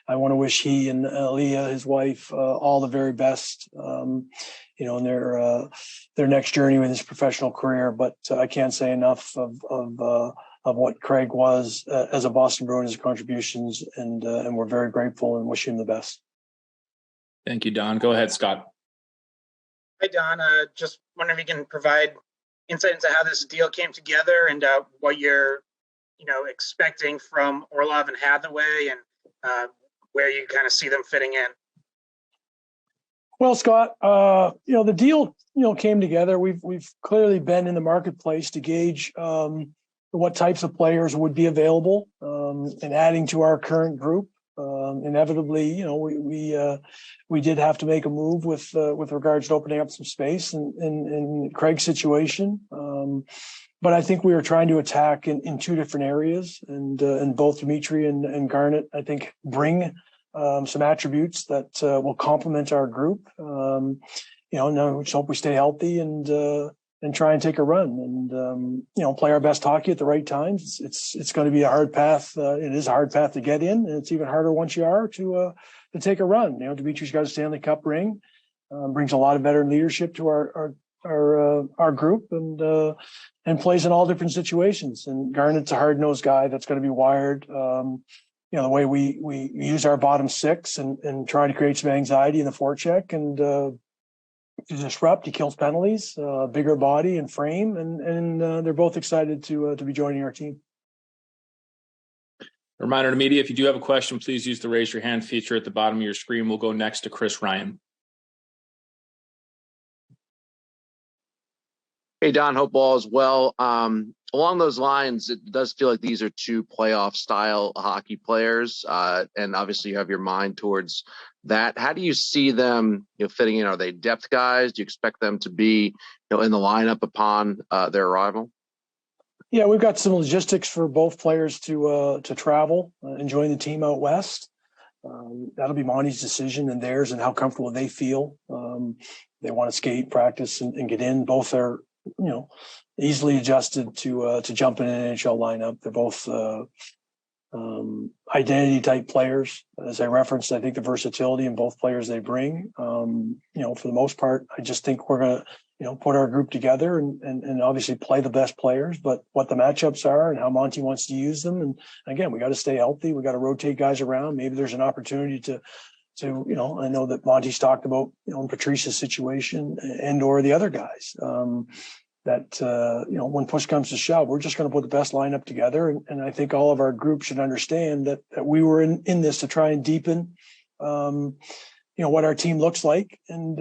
I want to wish he and Leah, his wife, all the very best, in their next journey with his professional career. But I can't say enough of what Craig was as a Boston Bruin, his contributions, and we're very grateful and wish him the best. Thank you, Don. Go ahead, Scott. Hi, Don. Just wondering if you can provide insight into how this deal came together and what you're, expecting from Orlov and Hathaway, and where you kind of see them fitting in. Well, Scott, the deal, came together. We've clearly been in the marketplace to gauge what types of players would be available, and adding to our current group. Inevitably, we did have to make a move with regards to opening up some space in Craig's situation. But I think we were trying to attack in two different areas, and both Dmitry and Garnet, I think, bring some attributes that will complement our group. Now we just hope we stay healthy and try and take a run and play our best hockey at the right times. It's going to be a hard path. It is a hard path to get in, and it's even harder once you are to take a run. Dmitry's got a Stanley Cup ring, brings a lot of veteran leadership to our group, and plays in all different situations. And Garnet's a hard-nosed guy that's going to be wired. The way we use our bottom six and try to create some anxiety in the forecheck and to disrupt. He kills penalties, bigger body and frame, and they're both excited to be joining our team. Reminder to media, if you do have a question, please use the raise your hand feature at the bottom of your screen. We'll go next to Chris Ryan. Hey, Don, hope all is well. Along those lines, it does feel like these are two playoff style hockey players. And obviously you have your mind towards that. How do you see them fitting in? Are they depth guys? Do you expect them to be in the lineup upon their arrival? Yeah, we've got some logistics for both players to travel and join the team out west. That'll be Monty's decision and theirs, and how comfortable they feel. They want to skate, practice, and get in. Both are easily adjusted to jump in an NHL lineup. They're both identity type players. As I referenced, I think the versatility in both players they bring. For the most part, I just think we're going to put our group together and obviously play the best players, but what the matchups are and how Monty wants to use them. And again, we got to stay healthy. We got to rotate guys around. Maybe there's an opportunity to I know that Monty's talked about, Patrice's situation and or the other guys, when push comes to shove, we're just going to put the best lineup together. And I think all of our group should understand that we were in this to try and deepen, what our team looks like. And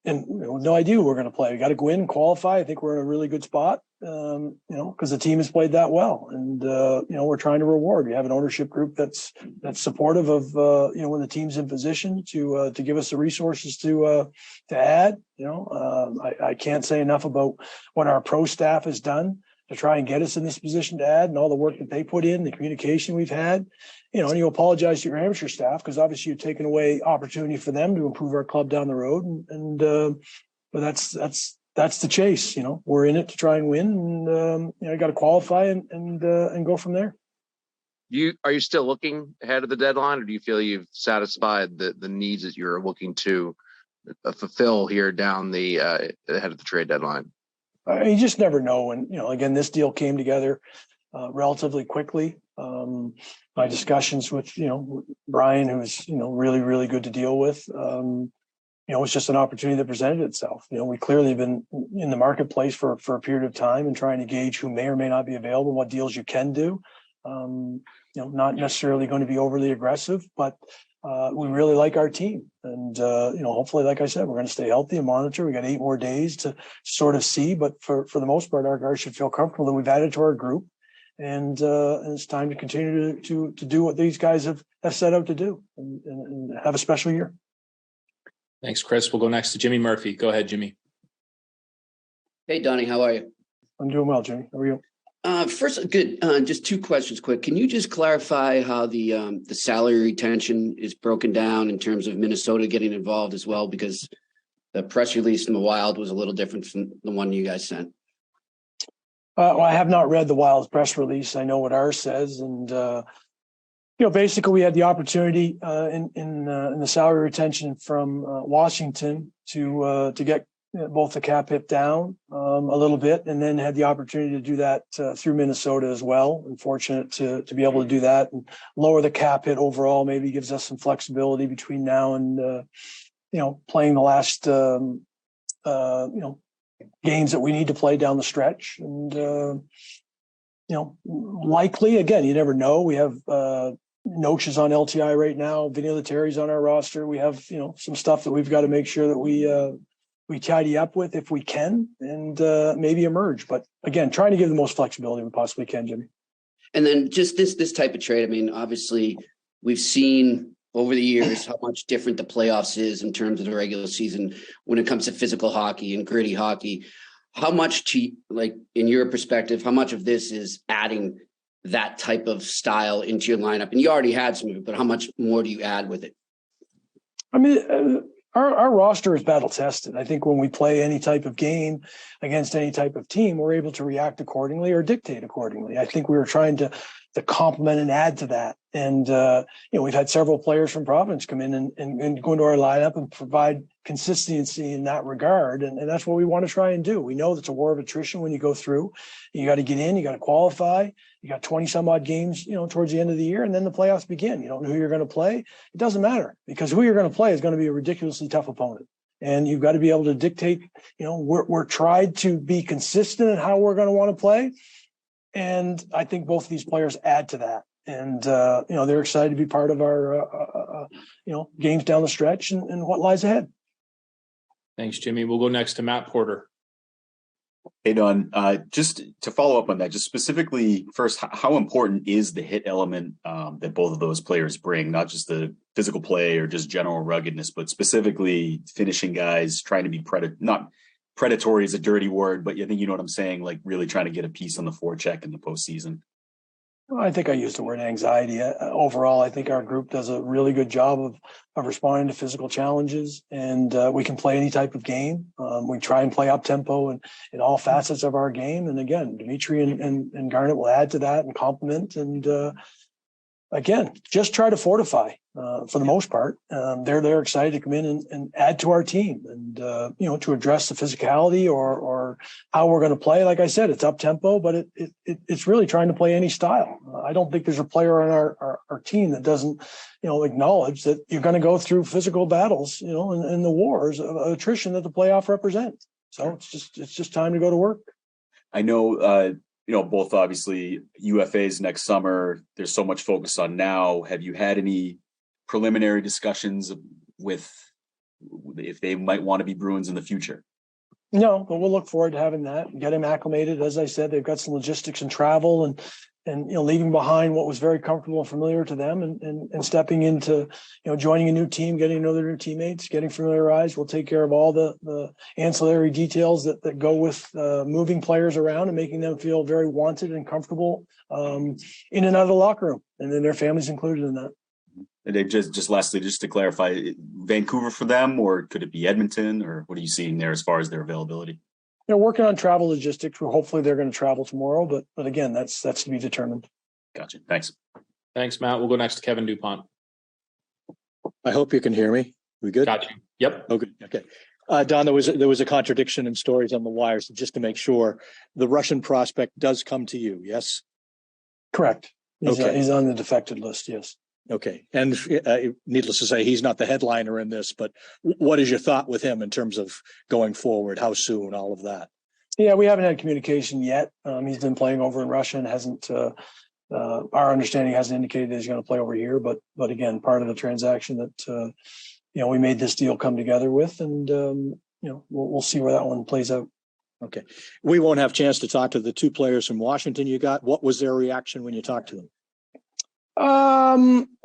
no idea who we're going to play. We got to go in and qualify. I think we're in a really good spot, because the team has played that well. And, we're trying to reward. We have an ownership group that's supportive of, when the team's in position to give us the resources to add. I can't say enough about what our pro staff has done to try and get us in this position to add, and all the work that they put in, the communication we've had. And you apologize to your amateur staff because obviously you've taken away opportunity for them to improve our club down the road. But that's the chase. We're in it to try and win, and you got to qualify and go from there. Are you still looking ahead of the deadline, or do you feel you've satisfied the needs that you're looking to fulfill here down the ahead of the trade deadline? You just never know. And again, this deal came together relatively quickly. My discussions with Brian, who's really, really good to deal with, it's just an opportunity that presented itself. We clearly have been in the marketplace for a period of time and trying to gauge who may or may not be available, what deals you can do. Not necessarily going to be overly aggressive, but we really like our team. And, hopefully, like I said, we're going to stay healthy and monitor. We got 8 more days to sort of see, but for the most part, our guys should feel comfortable that we've added to our group. And it's time to continue to do what these guys have set out to do and have a special year. Thanks, Chris. We'll go next to Jimmy Murphy. Go ahead, Jimmy. Hey, Donnie, how are you? I'm doing well, Jimmy. How are you? First, good. Just 2 questions quick. Can you just clarify how the salary retention is broken down in terms of Minnesota getting involved as well? Because the press release from the Wild was a little different from the one you guys sent. Well, I have not read the Wild's press release. I know what ours says, and Basically, we had the opportunity in the salary retention from Washington to get both the cap hit down a little bit, and then had the opportunity to do that through Minnesota as well. And fortunate to be able to do that and lower the cap hit overall. Maybe gives us some flexibility between now and playing the last games that we need to play down the stretch. And likely again, you never know. We have Noakes is on LTI right now. Vinny Lettieri's on our roster. We have some stuff that we've got to make sure that we tidy up with if we can, and maybe emerge. But again, trying to give the most flexibility we possibly can, Jimmy. And then just this type of trade. I mean, obviously, we've seen over the years how much different the playoffs is in terms of the regular season when it comes to physical hockey and gritty hockey. How much, in your perspective, how much of this is adding that type of style into your lineup? And you already had some of it, but how much more do you add with it? I mean, our roster is battle tested. I think when we play any type of game against any type of team, we're able to react accordingly or dictate accordingly. I think we were trying to complement and add to that. And, we've had several players from Providence come in and go into our lineup and provide consistency in that regard. And that's what we want to try and do. We know that's a war of attrition when you go through. You got to get in, you got to qualify. You got 20 some odd games, towards the end of the year, and then the playoffs begin. You don't know who you're going to play. It doesn't matter, because who you're going to play is going to be a ridiculously tough opponent. And you've got to be able to dictate, we're tried to be consistent in how we're going to want to play. And I think both of these players add to that. And, they're excited to be part of our, games down the stretch and what lies ahead. Thanks, Jimmy. We'll go next to Matt Porter. Hey, Don, just to follow up on that, just specifically first, how important is the hit element that both of those players bring, not just the physical play or just general ruggedness, but specifically finishing guys, trying to be not predatory is a dirty word, but I think you know what I'm saying, like really trying to get a piece on the forecheck in the postseason. Well, I think I used the word anxiety. Overall, I think our group does a really good job of responding to physical challenges, and we can play any type of game. We try and play up tempo and in all facets of our game. And again, Dmitry and Garnet will add to that and complement. And again, just try to fortify for the most part. They're excited to come in and add to our team and, to address the physicality or how we're going to play. Like I said, it's up tempo, but it's really trying to play any style. I don't think there's a player on our team that doesn't, acknowledge that you're going to go through physical battles, and the wars of attrition that the playoff represent. So it's just time to go to work. I know, both obviously UFAs next summer, there's so much focus on now. Have you had any preliminary discussions with if they might want to be Bruins in the future? No, but we'll look forward to having that and get him acclimated. As I said, they've got some logistics and travel and leaving behind what was very comfortable and familiar to them and stepping into, joining a new team, getting to know their new teammates, getting familiarized. We'll take care of all the ancillary details that go with moving players around and making them feel very wanted and comfortable in and out of the locker room, and then their families included in that. And Dave, just lastly, just to clarify, Vancouver for them, or could it be Edmonton, or what are you seeing there as far as their availability? Working on travel logistics. Hopefully they're going to travel tomorrow, but again, that's to be determined. Gotcha. Thanks. Thanks, Matt. We'll go next to Kevin DuPont. I hope you can hear me. We good? Got you. Yep. Oh, good. Okay. Don, there was a contradiction in stories on the wire, so just to make sure, the Russian prospect does come to you, yes? Correct. Okay. He's on the defected list, yes. Okay. And needless to say, he's not the headliner in this, but what is your thought with him in terms of going forward? How soon? All of that? Yeah, we haven't had communication yet. He's been playing over in Russia and hasn't, our understanding hasn't indicated that he's going to play over here. But again, part of the transaction that, we made this deal come together with, and, we'll see where that one plays out. Okay. We won't have a chance to talk to the two players from Washington you got. What was their reaction when you talked to them?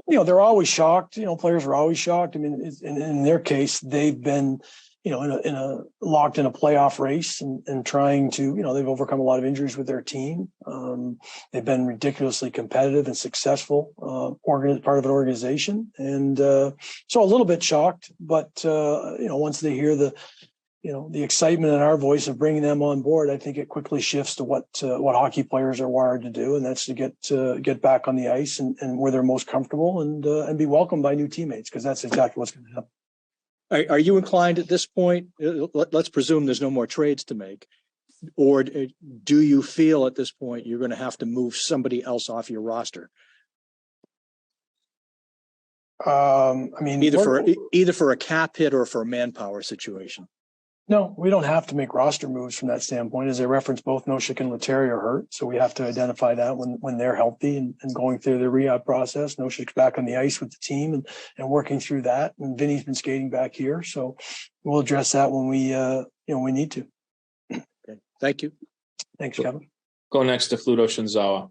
They're always shocked. Players are always shocked. I mean, in their case, they've been, locked in a playoff race and trying to, they've overcome a lot of injuries with their team. They've been ridiculously competitive and successful, part of an organization. And, so a little bit shocked, but, once they hear the the excitement in our voice of bringing them on board, I think it quickly shifts to what hockey players are wired to do, and that's to get back on the ice and where they're most comfortable and be welcomed by new teammates, because that's exactly what's going to happen. Are you inclined at this point? Let's presume there's no more trades to make, or do you feel at this point you're going to have to move somebody else off your roster? I mean, either for a cap hit or for a manpower situation. No, we don't have to make roster moves from that standpoint. As I referenced, both Noshik and Lettieri are hurt, so we have to identify that when they're healthy and going through the rehab process. Noshik's back on the ice with the team and working through that, and Vinny's been skating back here, so we'll address that when we need to. Okay. Thank you. Thanks, Kevin. Go next to Fluto Shinzawa.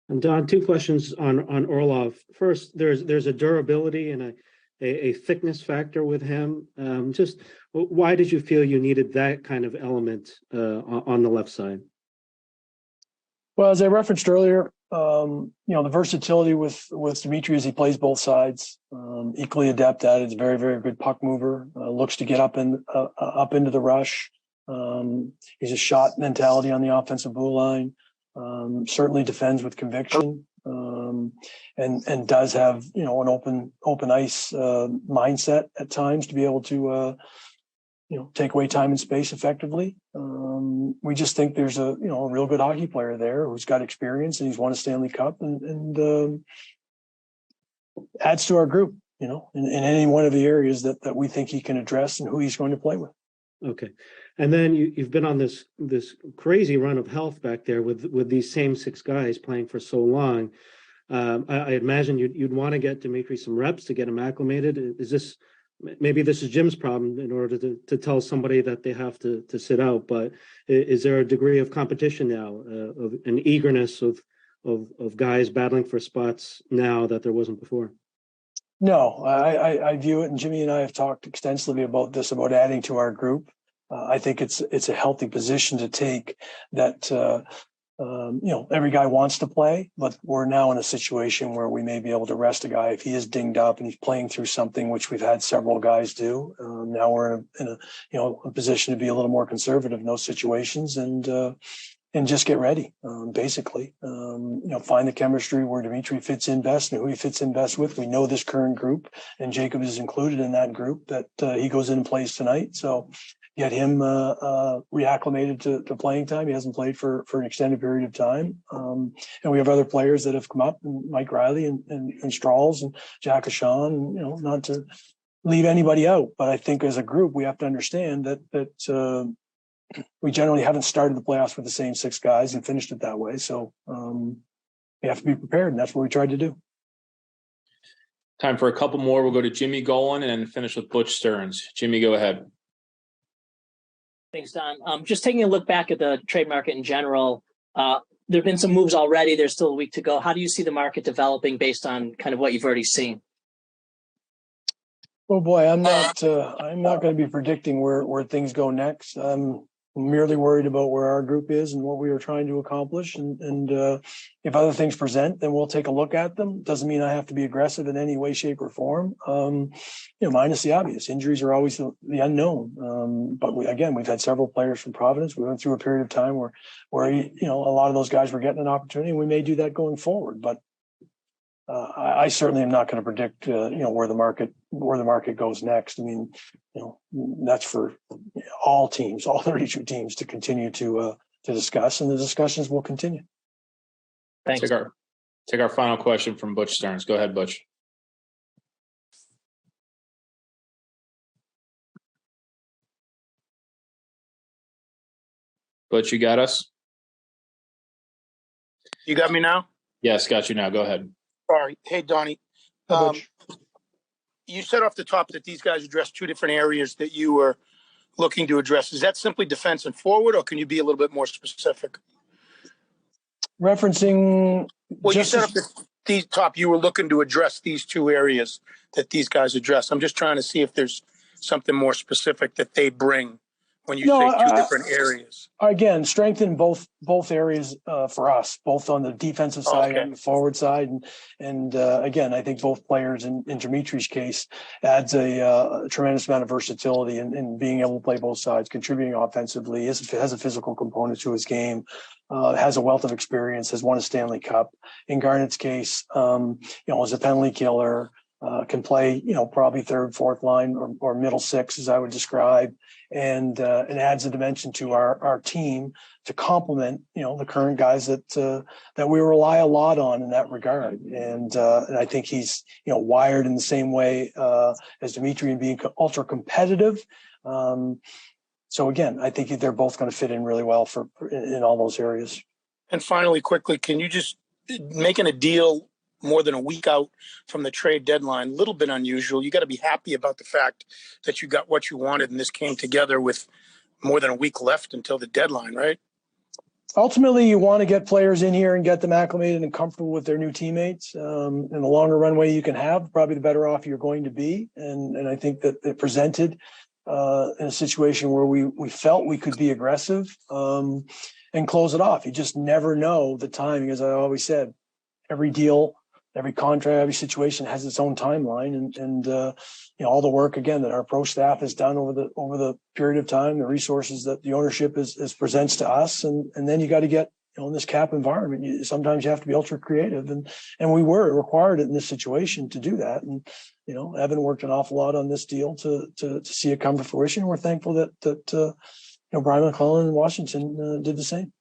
And Don, two questions on Orlov. First, there's a durability and a thickness factor with him. Just why did you feel you needed that kind of element on the left side? Well, as I referenced earlier, the versatility with Dmitry as he plays both sides, equally adept at it. He's a very, very good puck mover. Looks to get up into the rush. He's a shot mentality on the offensive blue line. Certainly defends with conviction, and does have an open ice mindset at times to be able to take away time and space effectively. We just think there's a real good hockey player there who's got experience and he's won a Stanley Cup and adds to our group, in any one of the areas that we think he can address and who he's going to play with. Okay. And then you've been on this crazy run of health back there with these same six guys playing for so long. I imagine you'd want to get Dmitry some reps to get him acclimated. Maybe this is Jim's problem in order to tell somebody that they have to sit out, but is there a degree of competition now, of an eagerness of guys battling for spots now that there wasn't before? No, I view it, and Jimmy and I have talked extensively about this, about adding to our group. I think it's a healthy position to take that, every guy wants to play, but we're now in a situation where we may be able to rest a guy if he is dinged up and he's playing through something, which we've had several guys do. Now we're in a position to be a little more conservative in those situations and just get ready, basically. Find the chemistry where Dmitry fits in best and who he fits in best with. We know this current group, and Jacob is included in that group that he goes in and plays tonight. So get him reacclimated to playing time. He hasn't played for an extended period of time. And we have other players that have come up, and Mike Riley and Strahls and Jack Ashawn, not to leave anybody out. But I think as a group, we have to understand that we generally haven't started the playoffs with the same six guys and finished it that way. So we have to be prepared, and that's what we tried to do. Time for a couple more. We'll go to Jimmy Golan and then finish with Butch Stearns. Jimmy, go ahead. Thanks, Don. Just taking a look back at the trade market in general, there have been some moves already. There's still a week to go. How do you see the market developing based on kind of what you've already seen? Oh boy, I'm not going to be predicting where things go next. I'm merely worried about where our group is and what we are trying to accomplish. And if other things present, then we'll take a look at them. Doesn't mean I have to be aggressive in any way, shape, or form. Minus the obvious. Injuries are always the unknown. But we've had several players from Providence. We went through a period of time where a lot of those guys were getting an opportunity. And we may do that going forward. But I certainly am not going to predict, where the market goes next. I mean, that's for all teams, all 32 teams, to continue to discuss, and the discussions will continue. Thanks. Take our final question from Butch Stearns. Go ahead, Butch. Butch, you got us? You got me now? Yes, got you now. Go ahead. Sorry. Hey, Donnie. You said off the top that these guys addressed two different areas that you were looking to address. Is that simply defense and forward, or can you be a little bit more specific? Referencing... Well, you said off the top you were looking to address these two areas that these guys address. I'm just trying to see if there's something more specific that they bring when you No, say two different areas? Again, strengthen both areas for us, both on the defensive side Okay. and the forward side, and again, I think both players in Dmitry's case adds a tremendous amount of versatility in being able to play both sides, contributing offensively, has a physical component to his game, has a wealth of experience, has won a Stanley Cup. In Garnet's case, is a penalty killer. Can play, probably third, fourth line or middle six, as I would describe, and adds a dimension to our team to complement, the current guys that we rely a lot on in that regard. And I think he's, wired in the same way as Dmitry in being ultra competitive. So again, I think they're both going to fit in really well in all those areas. And finally, quickly, can you just making a deal more than a week out from the trade deadline, a little bit unusual. You got to be happy about the fact that you got what you wanted, and this came together with more than a week left until the deadline, right? Ultimately, you want to get players in here and get them acclimated and comfortable with their new teammates. And the longer runway you can have, probably the better off you're going to be. And I think that it presented in a situation where we felt we could be aggressive and close it off. You just never know the timing. As I always said, every deal, every contract, every situation has its own timeline, and all the work again that our pro staff has done over the period of time, the resources that the ownership is presents to us, and then you got to get in this cap environment. Sometimes you have to be ultra creative, and we were required it in this situation to do that. And Evan worked an awful lot on this deal to see it come to fruition. We're thankful that Brian McClellan in Washington did the same.